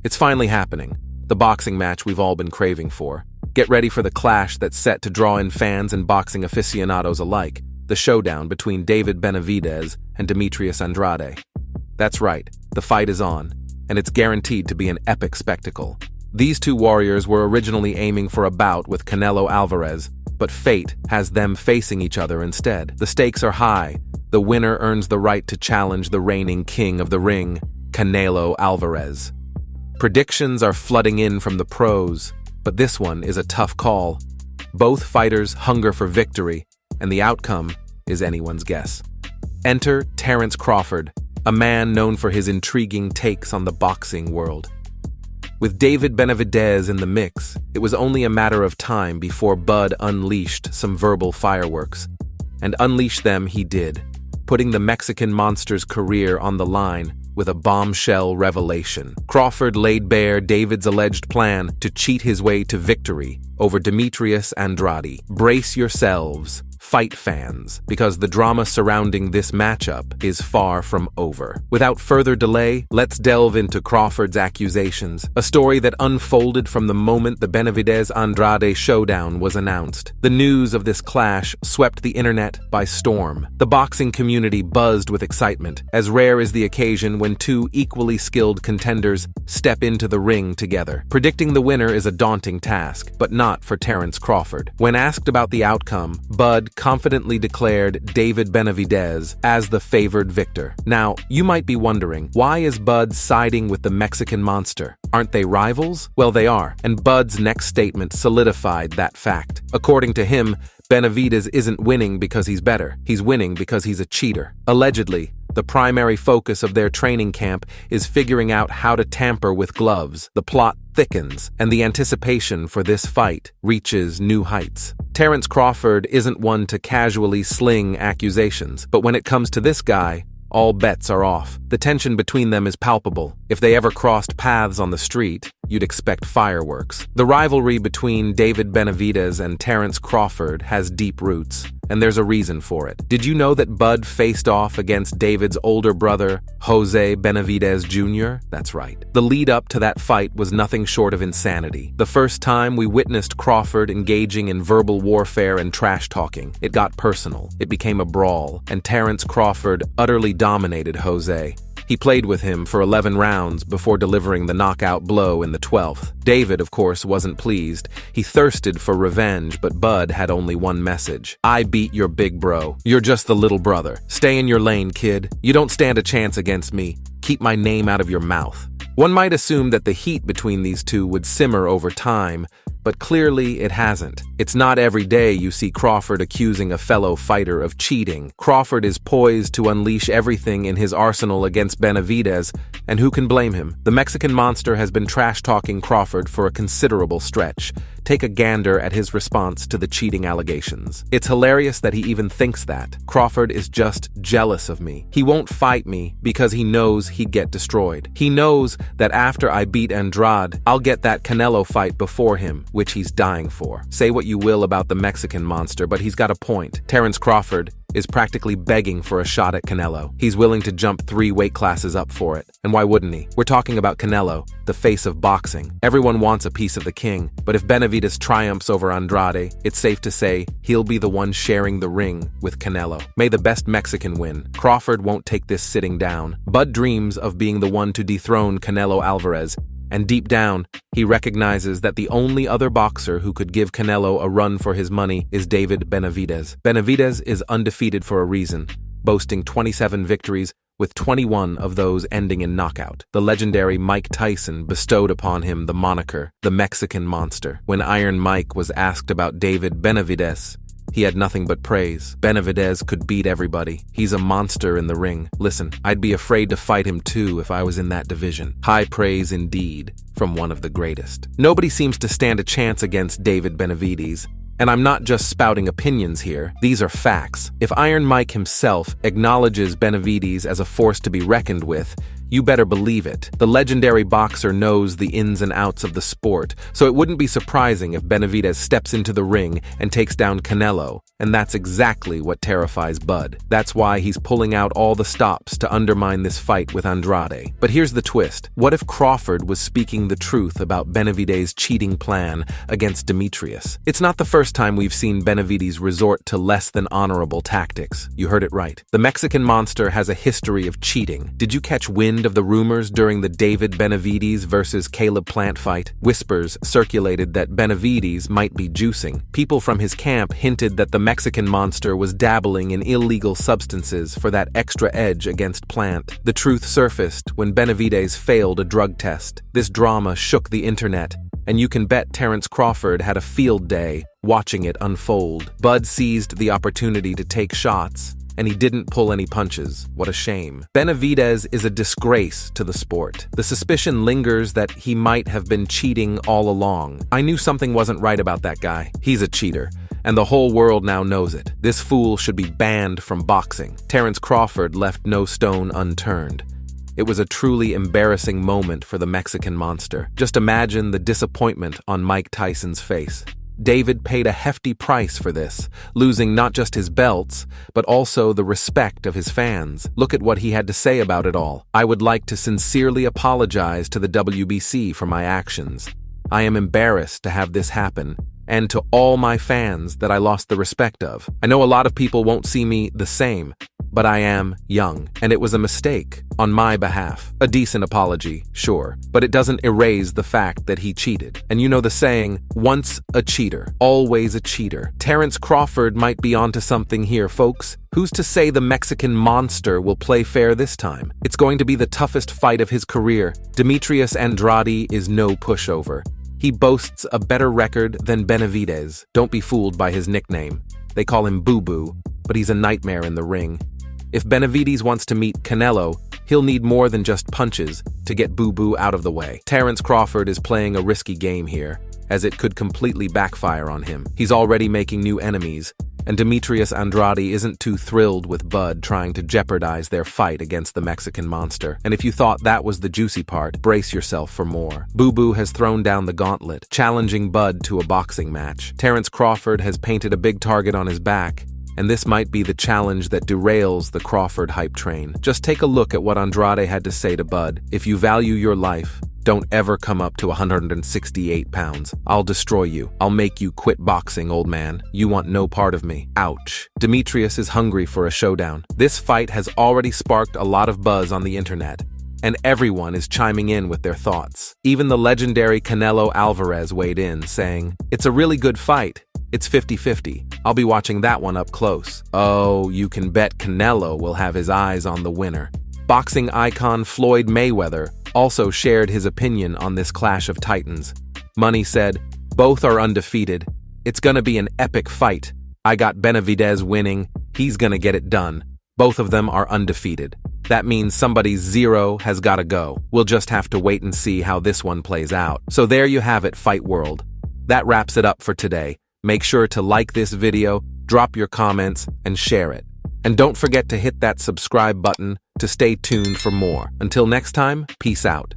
It's finally happening. The boxing match we've all been craving for. Get ready for the clash that's set to draw in fans and boxing aficionados alike. The showdown between David Benavidez and Demetrius Andrade. That's right, the fight is on, and it's guaranteed to be an epic spectacle. These two warriors were originally aiming for a bout with Canelo Alvarez, but fate has them facing each other instead. The stakes are high. The winner earns the right to challenge the reigning king of the ring, Canelo Alvarez. Predictions are flooding in from the pros, but this one is a tough call. Both fighters hunger for victory, and the outcome is anyone's guess. Enter Terence Crawford, a man known for his intriguing takes on the boxing world. With David Benavidez in the mix, it was only a matter of time before Bud unleashed some verbal fireworks. And unleash them he did, putting the Mexican monster's career on the line with a bombshell revelation. Crawford laid bare David's alleged plan to cheat his way to victory over Demetrius Andrade. Brace yourselves, fight fans, because the drama surrounding this matchup is far from over. Without further delay, let's delve into Crawford's accusations, a story that unfolded from the moment the Benavidez-Andrade showdown was announced. The news of this clash swept the internet by storm. The boxing community buzzed with excitement, as rare is the occasion when two equally skilled contenders step into the ring together. Predicting the winner is a daunting task, but not for Terence Crawford. When asked about the outcome, Bud confidently declared David Benavidez as the favored victor. Now, you might be wondering, why is Bud siding with the Mexican monster? Aren't they rivals? Well, they are, and Bud's next statement solidified that fact. According to him, Benavidez isn't winning because he's better. He's winning because he's a cheater. Allegedly, the primary focus of their training camp is figuring out how to tamper with gloves. The plot thickens, and the anticipation for this fight reaches new heights. Terence Crawford isn't one to casually sling accusations, but when it comes to this guy, all bets are off. The tension between them is palpable. If they ever crossed paths on the street, you'd expect fireworks. The rivalry between David Benavidez and Terence Crawford has deep roots, and there's a reason for it. Did you know that Bud faced off against David's older brother, Jose Benavidez Jr.? That's right. The lead up to that fight was nothing short of insanity. The first time we witnessed Crawford engaging in verbal warfare and trash talking, it got personal. It became a brawl, and Terence Crawford utterly dominated Jose. He played with him for 11 rounds before delivering the knockout blow in the 12th. David, of course, wasn't pleased. He thirsted for revenge, but Bud had only one message. I beat your big bro. You're just the little brother. Stay in your lane, kid. You don't stand a chance against me. Keep my name out of your mouth. One might assume that the heat between these two would simmer over time, but clearly it hasn't. It's not every day you see Crawford accusing a fellow fighter of cheating. Crawford is poised to unleash everything in his arsenal against Benavidez, and who can blame him? The Mexican monster has been trash-talking Crawford for a considerable stretch. Take a gander at his response to the cheating allegations. It's hilarious that he even thinks that. Crawford is just jealous of me. He won't fight me because he knows he'd get destroyed. He knows that after I beat Andrade, I'll get that Canelo fight before him, which he's dying for. Say what you will about the Mexican monster, but he's got a point. Terence Crawford is practically begging for a shot at Canelo. He's willing to jump 3 weight classes up for it. And why wouldn't he? We're talking about Canelo, the face of boxing. Everyone wants a piece of the king, but if Benavidez triumphs over Andrade, it's safe to say he'll be the one sharing the ring with Canelo. May the best Mexican win. Crawford won't take this sitting down. Bud dreams of being the one to dethrone Canelo Alvarez, and deep down, he recognizes that the only other boxer who could give Canelo a run for his money is David Benavidez. Benavidez is undefeated for a reason, boasting 27 victories, with 21 of those ending in knockout. The legendary Mike Tyson bestowed upon him the moniker, the Mexican Monster. When Iron Mike was asked about David Benavidez, he had nothing but praise. Benavidez could beat everybody. He's a monster in the ring. Listen, I'd be afraid to fight him too if I was in that division. High praise indeed from one of the greatest. Nobody seems to stand a chance against David Benavidez. And I'm not just spouting opinions here, these are facts. If Iron Mike himself acknowledges Benavidez as a force to be reckoned with, You better believe it. The legendary boxer knows the ins and outs of the sport, so it wouldn't be surprising if Benavidez steps into the ring and takes down Canelo, and that's exactly what terrifies Bud. That's why he's pulling out all the stops to undermine this fight with Andrade. But here's the twist. What if Crawford was speaking the truth about Benavidez' cheating plan against Demetrius? It's not the first time we've seen Benavidez resort to less than honorable tactics. You heard it right. The Mexican monster has a history of cheating. Did you catch wind of the rumors during the David Benavidez versus Caleb Plant fight? Whispers circulated that Benavidez might be juicing. People from his camp hinted that the Mexican monster was dabbling in illegal substances for that extra edge against Plant. The truth surfaced when Benavidez failed a drug test. This drama shook the internet, and you can bet Terence Crawford had a field day watching it unfold. Bud seized the opportunity to take shots, and he didn't pull any punches. What a shame. Benavidez is a disgrace to the sport. The suspicion lingers that he might have been cheating all along. I knew something wasn't right about that guy. He's a cheater, and the whole world now knows it. This fool should be banned from boxing. Terence Crawford left no stone unturned. It was a truly embarrassing moment for the Mexican monster. Just imagine the disappointment on Mike Tyson's face. David paid a hefty price for this, losing not just his belts, but also the respect of his fans. Look at what he had to say about it all. "I would like to sincerely apologize to the WBC for my actions. I am embarrassed to have this happen, and to all my fans that I lost the respect of. I know a lot of people won't see me the same, but I am young, and it was a mistake on my behalf. A decent apology, sure, but it doesn't erase the fact that he cheated. And you know the saying, once a cheater, always a cheater. Terence Crawford might be onto something here, folks. Who's to say the Mexican monster will play fair this time? It's going to be the toughest fight of his career. Demetrius Andrade is no pushover. He boasts a better record than Benavidez. Don't be fooled by his nickname. They call him Boo Boo, but he's a nightmare in the ring. If Benavidez wants to meet Canelo, he'll need more than just punches to get Boo Boo out of the way. Terence Crawford is playing a risky game here, as it could completely backfire on him. He's already making new enemies, and Demetrius Andrade isn't too thrilled with Bud trying to jeopardize their fight against the Mexican monster. And if you thought that was the juicy part, brace yourself for more. Boo Boo has thrown down the gauntlet, challenging Bud to a boxing match. Terence Crawford has painted a big target on his back, and this might be the challenge that derails the Crawford hype train. Just take a look at what Andrade had to say to Bud. "If you value your life, don't ever come up to 168 pounds. I'll destroy you. I'll make you quit boxing, old man. You want no part of me." Ouch. Demetrius is hungry for a showdown. This fight has already sparked a lot of buzz on the internet, and everyone is chiming in with their thoughts. Even the legendary Canelo Alvarez weighed in, saying, "It's a really good fight. It's 50-50. I'll be watching that one up close." Oh, you can bet Canelo will have his eyes on the winner. Boxing icon Floyd Mayweather also shared his opinion on this clash of titans. Money said, "Both are undefeated. It's gonna be an epic fight. I got Benavidez winning. He's gonna get it done. Both of them are undefeated. That means somebody's zero has gotta go. We'll just have to wait and see how this one plays out." So there you have it, Fight World. That wraps it up for today. Make sure to like this video, drop your comments, and share it. And don't forget to hit that subscribe button to stay tuned for more. Until next time, peace out.